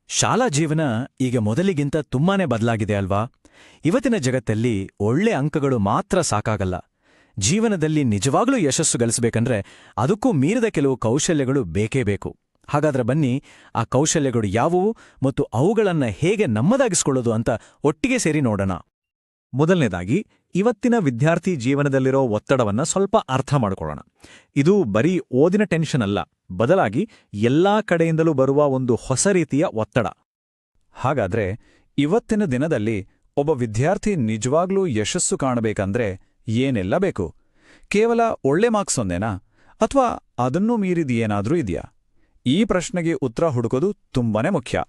ಶಾಲಾ ಜೀವನ ಈಗ ಮೊದಲಿಗಿಂತ ತುಂಬಾನೇ ಬದಲಾಗಿದೆ ಅಲ್ವಾ? ಇವತ್ತಿನ ಜಗತ್ತಲ್ಲಿ ಒಳ್ಳೆ ಅಂಕಗಳು ಮಾತ್ರ ಸಾಕಾಗಲ್ಲ. ಜೀವನದಲ್ಲಿ ನಿಜವಾಗ್ಲೂ ಯಶಸ್ಸು ಗಳಿಸಬೇಕಂದ್ರೆ ಅದಕ್ಕೂ ಮೀರಿದ ಕೆಲವು ಕೌಶಲ್ಯಗಳು ಬೇಕೇ ಬೇಕು. ಹಾಗಾದ್ರೆ ಬನ್ನಿ, ಆ ಕೌಶಲ್ಯಗಳು ಯಾವುವು ಮತ್ತು ಅವುಗಳನ್ನ ಹೇಗೆ ನಮ್ಮದಾಗಿಸ್ಕೊಳ್ಳೋದು ಅಂತ ಒಟ್ಟಿಗೆ ಸೇರಿ ನೋಡೋಣ. ಮೊದಲನೇದಾಗಿ, ಇವತ್ತಿನ ವಿದ್ಯಾರ್ಥಿ ಜೀವನದಲ್ಲಿರೋ ಒತ್ತಡವನ್ನ ಸ್ವಲ್ಪ ಅರ್ಥ ಮಾಡ್ಕೊಳ್ಳೋಣ. ಇದು ಬರೀ ಓದಿನ ಟೆನ್ಷನ್ ಅಲ್ಲ, ಬದಲಾಗಿ ಎಲ್ಲಾ ಕಡೆಯಿಂದಲೂ ಬರುವ ಒಂದು ಹೊಸ ರೀತಿಯ ಒತ್ತಡ. ಹಾಗಾದ್ರೆ ಇವತ್ತಿನ ದಿನದಲ್ಲಿ ಒಬ್ಬ ವಿದ್ಯಾರ್ಥಿ ನಿಜವಾಗ್ಲೂ ಯಶಸ್ಸು ಕಾಣಬೇಕಂದ್ರೆ ಏನೆಲ್ಲ ಬೇಕು? ಕೇವಲ ಒಳ್ಳೆ ಮಾರ್ಕ್ಸ್ ಒಂದೇನಾ, ಅಥವಾ ಅದನ್ನೂ ಮೀರಿದೇನಾದ್ರೂ ಇದೆಯಾ? ಈ ಪ್ರಶ್ನೆಗೆ ಉತ್ತರ ಹುಡುಕೋದು ತುಂಬಾನೇ ಮುಖ್ಯ.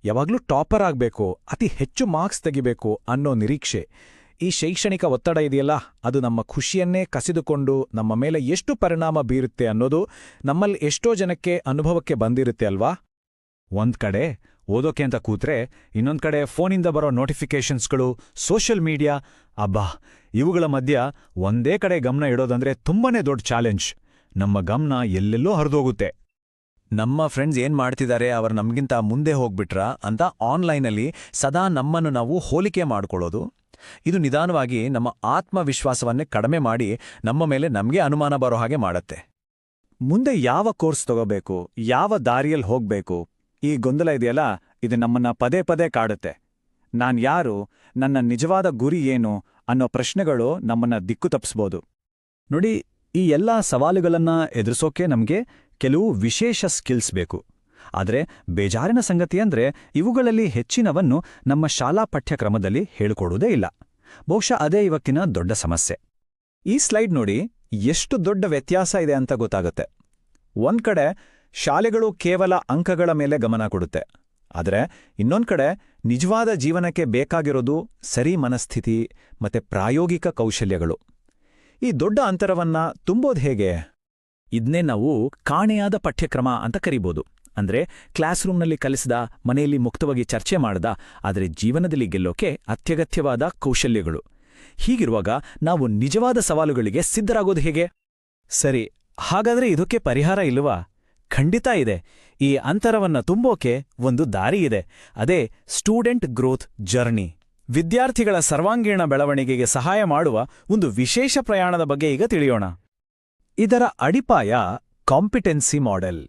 ಯಾವಾಗ್ಲೂ ಟಾಪರ್ ಆಗ್ಬೇಕು, ಅತಿ ಹೆಚ್ಚು ಮಾರ್ಕ್ಸ್ ತೆಗಿಬೇಕು ಅನ್ನೋ ನಿರೀಕ್ಷೆ, ಈ ಶೈಕ್ಷಣಿಕ ಒತ್ತಡ ಇದೆಯಲ್ಲ, ಅದು ನಮ್ಮ ಖುಷಿಯನ್ನೇ ಕಸಿದುಕೊಂಡು ನಮ್ಮ ಮೇಲೆ ಎಷ್ಟು ಪರಿಣಾಮ ಬೀರುತ್ತೆ ಅನ್ನೋದು ನಮ್ಮಲ್ಲಿ ಎಷ್ಟೋ ಜನಕ್ಕೆ ಅನುಭವಕ್ಕೆ ಬಂದಿರುತ್ತೆ ಅಲ್ವಾ? ಒಂದ್ ಕಡೆ ಓದೋಕೆ ಅಂತ ಕೂತ್ರೆ ಇನ್ನೊಂದ್ ಕಡೆ ಫೋನಿಂದ ಬರೋ ನೋಟಿಫಿಕೇಷನ್ಸ್ಗಳು, ಸೋಷಿಯಲ್ ಮೀಡಿಯಾ, ಅಬ್ಬಾ, ಇವುಗಳ ಮಧ್ಯ ಒಂದೇ ಕಡೆ ಗಮನ ಇಡೋದಂದ್ರೆ ತುಂಬಾನೇ ದೊಡ್ಡ ಚಾಲೆಂಜ್. ನಮ್ಮ ಗಮನ ಎಲ್ಲೆಲ್ಲೋ ಹರಿದೋಗುತ್ತೆ. ನಮ್ಮ ಫ್ರೆಂಡ್ಸ್ ಏನ್ ಮಾಡ್ತಿದ್ದಾರೆ, ಅವರು ನಮ್ಗಿಂತ ಮುಂದೆ ಹೋಗ್ಬಿಟ್ರಾ ಅಂತ ಆನ್ಲೈನಲ್ಲಿ ಸದಾ ನಮ್ಮನ್ನು ನಾವು ಹೋಲಿಕೆ ಮಾಡ್ಕೊಳ್ಳೋದು, ಇದು ನಿಧಾನವಾಗಿ ನಮ್ಮ ಆತ್ಮವಿಶ್ವಾಸವನ್ನೇ ಕಡಿಮೆ ಮಾಡಿ ನಮ್ಮ ಮೇಲೆ ನಮಗೆ ಅನುಮಾನ ಬರೋ ಹಾಗೆ ಮಾಡತ್ತೆ. ಮುಂದೆ ಯಾವ ಕೋರ್ಸ್ ತಗೋಬೇಕು, ಯಾವ ದಾರಿಯಲ್ಲಿ ಹೋಗ್ಬೇಕು, ಈ ಗೊಂದಲ ಇದೆಯಲ್ಲ, ಇದು ನಮ್ಮನ್ನ ಪದೇ ಪದೇ ಕಾಡುತ್ತೆ. ನಾನ್ ಯಾರು, ನನ್ನ ನಿಜವಾದ ಗುರಿ ಏನು ಅನ್ನೋ ಪ್ರಶ್ನೆಗಳು ನಮ್ಮನ್ನ ದಿಕ್ಕು ತಪ್ಪಿಸ್ಬೋದು. ನೋಡಿ, ಈ ಎಲ್ಲಾ ಸವಾಲುಗಳನ್ನ ಎದುರಿಸೋಕೆ ನಮ್ಗೆ ಕೆಲವು ವಿಶೇಷ ಸ್ಕಿಲ್ಸ್ ಬೇಕು. ಆದ್ರೆ ಬೇಜಾರಿನ ಸಂಗತಿ ಅಂದ್ರೆ ಇವುಗಳಲ್ಲಿ ಹೆಚ್ಚಿನವನ್ನು ನಮ್ಮ ಶಾಲಾ ಪಠ್ಯಕ್ರಮದಲ್ಲಿ ಹೇಳಿಕೊಡುವುದೇ ಇಲ್ಲ. ಬಹುಶಃ ಅದೇ ಇವತ್ತಿನ ದೊಡ್ಡ ಸಮಸ್ಯೆ. ಈ ಸ್ಲೈಡ್ ನೋಡಿ, ಎಷ್ಟು ದೊಡ್ಡ ವ್ಯತ್ಯಾಸ ಇದೆ ಅಂತ ಗೊತ್ತಾಗುತ್ತೆ. ಒಂದ್ ಕಡೆ ಶಾಲೆಗಳು ಕೇವಲ ಅಂಕಗಳ ಮೇಲೆ ಗಮನ ಕೊಡುತ್ತೆ, ಆದರೆ ಇನ್ನೊಂದ್ ಕಡೆ ನಿಜವಾದ ಜೀವನಕ್ಕೆ ಬೇಕಾಗಿರೋದು ಸರಿ ಮನಸ್ಥಿತಿ ಮತ್ತೆ ಪ್ರಾಯೋಗಿಕ ಕೌಶಲ್ಯಗಳು. ಈ ದೊಡ್ಡ ಅಂತರವನ್ನ ತುಂಬೋದು ಹೇಗೆ? ಇದನ್ನೇ ನಾವು ಕಾಣೆಯಾದ ಪಠ್ಯಕ್ರಮ ಅಂತ ಕರಿಬೋದು. ಅಂದ್ರೆ ಕ್ಲಾಸ್ ರೂಮ್ನಲ್ಲಿ ಕಲಿಸಿದ, ಮನೆಯಲ್ಲಿ ಮುಕ್ತವಾಗಿ ಚರ್ಚೆ ಮಾಡದ, ಆದರೆ ಜೀವನದಲ್ಲಿ ಗೆಲ್ಲೋಕೆ ಅತ್ಯಗತ್ಯವಾದ ಕೌಶಲ್ಯಗಳು. ಹೀಗಿರುವಾಗ ನಾವು ನಿಜವಾದ ಸವಾಲುಗಳಿಗೆ ಸಿದ್ಧರಾಗೋದು ಹೇಗೆ? ಸರಿ, ಹಾಗಾದ್ರೆ ಇದಕ್ಕೆ ಪರಿಹಾರ ಇಲ್ವಾ? ಖಂಡಿತ ಇದೆ. ಈ ಅಂತರವನ್ನ ತುಂಬೋಕೆ ಒಂದು ದಾರಿ ಇದೆ. ಅದೇ ಸ್ಟೂಡೆಂಟ್ ಗ್ರೋತ್ ಜರ್ನಿ. ವಿದ್ಯಾರ್ಥಿಗಳ ಸರ್ವಾಂಗೀಣ ಬೆಳವಣಿಗೆಗೆ ಸಹಾಯ ಮಾಡುವ ಒಂದು ವಿಶೇಷ ಪ್ರಯಾಣದ ಬಗ್ಗೆ ಈಗ ತಿಳಿಯೋಣ. ಇದರ ಅಡಿಪಾಯ ಕಾಂಪಿಟೆನ್ಸಿ ಮಾಡೆಲ್.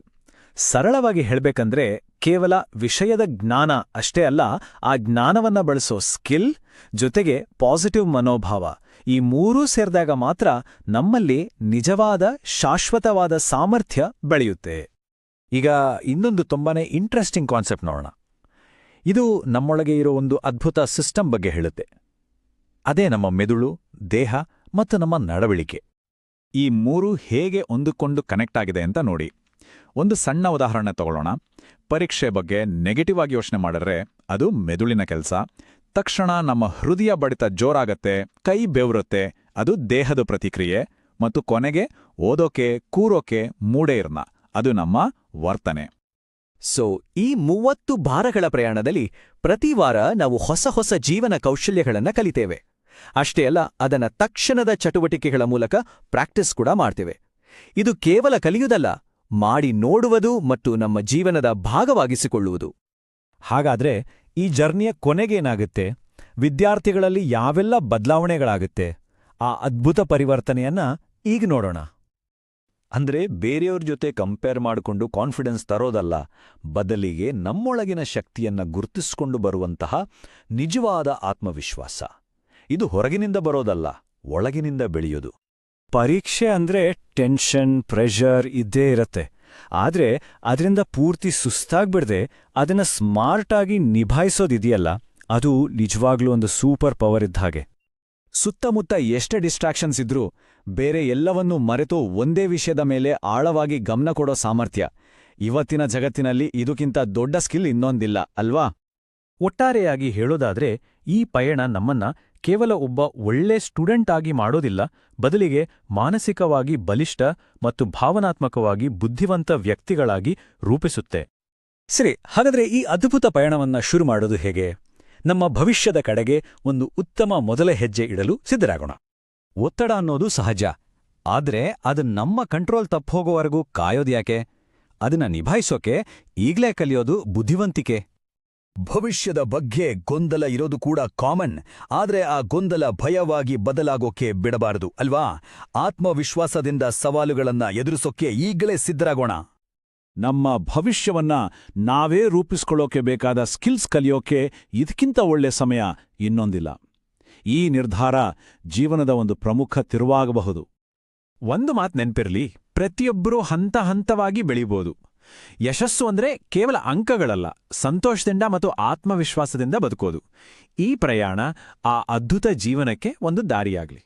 ಸರಳವಾಗಿ ಹೇಳ್ಬೇಕಂದ್ರೆ ಕೇವಲ ವಿಷಯದ ಜ್ಞಾನ ಅಷ್ಟೇ ಅಲ್ಲ, ಆ ಜ್ಞಾನವನ್ನ ಬಳಸೋ ಸ್ಕಿಲ್ ಜೊತೆಗೆ ಪಾಸಿಟಿವ್ ಮನೋಭಾವ, ಈ ಮೂರೂ ಸೇರಿದಾಗ ಮಾತ್ರ ನಮ್ಮಲ್ಲಿ ನಿಜವಾದ ಶಾಶ್ವತವಾದ ಸಾಮರ್ಥ್ಯ ಬೆಳೆಯುತ್ತೆ. ಈಗ ಇನ್ನೊಂದು ತುಂಬಾನೇ ಇಂಟ್ರೆಸ್ಟಿಂಗ್ ಕಾನ್ಸೆಪ್ಟ್ ನೋಡೋಣ. ಇದು ನಮ್ಮೊಳಗೆ ಇರೋ ಒಂದು ಅದ್ಭುತ ಸಿಸ್ಟಮ್ ಬಗ್ಗೆ ಹೇಳುತ್ತೆ. ಅದೇ ನಮ್ಮ ಮೆದುಳು, ದೇಹ ಮತ್ತು ನಮ್ಮ ನಡವಳಿಕೆ. ಈ ಮೂರೂ ಹೇಗೆ ಒಂದಕ್ಕೊಂದು ಕನೆಕ್ಟ್ ಆಗಿದೆ ಅಂತ ನೋಡಿ. ಒಂದು ಸಣ್ಣ ಉದಾಹರಣೆ ತಗೊಳ್ಳೋಣ. ಪರೀಕ್ಷೆ ಬಗ್ಗೆ ನೆಗೆಟಿವ್ ಆಗಿ ಯೋಚನೆ ಮಾಡಿದ್ರೆ ಅದು ಮೆದುಳಿನ ಕೆಲಸ. ತಕ್ಷಣ ನಮ್ಮ ಹೃದಯ ಬಡಿತ ಜೋರಾಗತ್ತೆ, ಕೈ ಬೆವರುತ್ತೆ, ಅದು ದೇಹದ ಪ್ರತಿಕ್ರಿಯೆ. ಮತ್ತು ಕೊನೆಗೆ ಓದೋಕೆ, ಕೂರೋಕೆ ಮೂಡೇ ಇರ್ನ, ಅದು ನಮ್ಮ ವರ್ತನೆ. ಸೊ ಈ 30 ವಾರಗಳ ಪ್ರಯಾಣದಲ್ಲಿ ಪ್ರತಿ ವಾರ ನಾವು ಹೊಸ ಹೊಸ ಜೀವನ ಕೌಶಲ್ಯಗಳನ್ನ ಕಲಿತೇವೆ. ಅಷ್ಟೇ ಅಲ್ಲ, ಅದನ್ನ ತಕ್ಷಣದ ಚಟುವಟಿಕೆಗಳ ಮೂಲಕ ಪ್ರಾಕ್ಟೀಸ್ ಕೂಡ ಮಾಡ್ತೇವೆ. ಇದು ಕೇವಲ ಕಲಿಯುವುದಲ್ಲ, ಮಾಡಿ ನೋಡುವುದು ಮತ್ತು ನಮ್ಮ ಜೀವನದ ಭಾಗವಾಗಿಸಿಕೊಳ್ಳುವುದು. ಹಾಗಾದ್ರೆ ಈ ಜರ್ನಿಯ ಕೊನೆಗೇನಾಗುತ್ತೆ? ವಿದ್ಯಾರ್ಥಿಗಳಲ್ಲಿ ಯಾವೆಲ್ಲ ಬದಲಾವಣೆಗಳಾಗುತ್ತೆ? ಆ ಅದ್ಭುತ ಪರಿವರ್ತನೆಯನ್ನ ಈಗ ನೋಡೋಣ. ಅಂದ್ರೆ ಬೇರೆಯವ್ರ ಜೊತೆ ಕಂಪೇರ್ ಮಾಡಿಕೊಂಡು ಕಾನ್ಫಿಡೆನ್ಸ್ ತರೋದಲ್ಲ, ಬದಲಿಗೆ ನಮ್ಮೊಳಗಿನ ಶಕ್ತಿಯನ್ನ ಗುರುತಿಸಿಕೊಂಡು ಬರುವಂತಹ ನಿಜವಾದ ಆತ್ಮವಿಶ್ವಾಸ. ಇದು ಹೊರಗಿನಿಂದ ಬರೋದಲ್ಲ, ಒಳಗಿನಿಂದ ಬೆಳೆಯೋದು. ಪರೀಕ್ಷೆ ಅಂದ್ರೆ ಟೆನ್ಷನ್, ಪ್ರೆಷರ್ ಇದ್ದೇ ಇರತ್ತೆ. ಆದ್ರೆ ಅದರಿಂದ ಪೂರ್ತಿ ಸುಸ್ತಾಗ್ಬಿಡ್ದೆ ಅದನ್ನ ಸ್ಮಾರ್ಟಾಗಿ ನಿಭಾಯಿಸೋದಿದೆಯಲ್ಲ, ಅದು ನಿಜವಾಗ್ಲೂ ಒಂದು ಸೂಪರ್ ಪವರ್ ಇದ್ದ ಹಾಗೆ. ಸುತ್ತಮುತ್ತ ಎಷ್ಟೇ ಡಿಸ್ಟ್ರಾಕ್ಷನ್ಸ್ ಇದ್ರೂ ಬೇರೆ ಎಲ್ಲವನ್ನೂ ಮರೆತು ಒಂದೇ ವಿಷಯದ ಮೇಲೆ ಆಳವಾಗಿ ಗಮನ ಕೊಡೋ ಸಾಮರ್ಥ್ಯ, ಇವತ್ತಿನ ಜಗತ್ತಿನಲ್ಲಿ ಇದಕ್ಕಿಂತ ದೊಡ್ಡ ಸ್ಕಿಲ್ ಇನ್ನೊಂದಿಲ್ಲ ಅಲ್ವಾ? ಒಟ್ಟಾರೆಯಾಗಿ ಹೇಳೋದಾದ್ರೆ ಈ ಪಯಣ ನಮ್ಮನ್ನ ಕೇವಲ ಒಬ್ಬ ಒಳ್ಳೆ ಸ್ಟೂಡೆಂಟ್ ಆಗಿ ಮಾಡೋದಿಲ್ಲ, ಬದಲಿಗೆ ಮಾನಸಿಕವಾಗಿ ಬಲಿಷ್ಠ ಮತ್ತು ಭಾವನಾತ್ಮಕವಾಗಿ ಬುದ್ಧಿವಂತ ವ್ಯಕ್ತಿಗಳಾಗಿ ರೂಪಿಸುತ್ತೆ. ಸರಿ, ಹಾಗಾದ್ರೆ ಈ ಅದ್ಭುತ ಪಯಣವನ್ನ ಶುರು ಮಾಡೋದು ಹೇಗೆ? ನಮ್ಮ ಭವಿಷ್ಯದ ಕಡೆಗೆ ಒಂದು ಉತ್ತಮ ಮೊದಲ ಹೆಜ್ಜೆ ಇಡಲು ಸಿದ್ಧರಾಗೋಣ. ಒತ್ತಡ ಅನ್ನೋದು ಸಹಜ, ಆದ್ರೆ ಅದು ನಮ್ಮ ಕಂಟ್ರೋಲ್ ತಪ್ಪೋಗೋವರೆಗೂ ಕಾಯೋದ್ಯಾಕೆ? ಅದನ್ನ ನಿಭಾಯಿಸೋಕೆ ಈಗ್ಲೇ ಕಲಿಯೋದು ಬುದ್ಧಿವಂತಿಕೆ. ಭವಿಷ್ಯದ ಬಗ್ಗೆ ಗೊಂದಲ ಇರೋದು ಕೂಡ ಕಾಮನ್, ಆದ್ರೆ ಆ ಗೊಂದಲ ಭಯವಾಗಿ ಬದಲಾಗೋಕೆ ಬಿಡಬಾರದು ಅಲ್ವಾ? ಆತ್ಮವಿಶ್ವಾಸದಿಂದ ಸವಾಲುಗಳನ್ನ ಎದುರಿಸೋಕೆ ಈಗಲೇ ಸಿದ್ಧರಾಗೋಣ. ನಮ್ಮ ಭವಿಷ್ಯವನ್ನ ನಾವೇ ರೂಪಿಸ್ಕೊಳ್ಳೋಕೆ ಬೇಕಾದ ಸ್ಕಿಲ್ಸ್ ಕಲಿಯೋಕೆ ಇದಕ್ಕಿಂತ ಒಳ್ಳೆ ಸಮಯ ಇನ್ನೊಂದಿಲ್ಲ. ಈ ನಿರ್ಧಾರ ಜೀವನದ ಒಂದು ಪ್ರಮುಖ ತಿರುವಾಗಬಹುದು. ಒಂದು ಮಾತು ನೆನ್ಪಿರ್ಲಿ, ಪ್ರತಿಯೊಬ್ಬರೂ ಹಂತ ಹಂತವಾಗಿ ಬೆಳಿಬೋದು. ಯಶಸ್ಸು ಅಂದ್ರೆ ಕೇವಲ ಅಂಕಗಳಲ್ಲ, ಸಂತೋಷದಿಂದ ಮತ್ತು ಆತ್ಮವಿಶ್ವಾಸದಿಂದ ಬದುಕೋದು. ಈ ಪ್ರಯಾಣ ಆ ಅದ್ಭುತ ಜೀವನಕ್ಕೆ ಒಂದು ದಾರಿಯಾಗ್ಲಿ.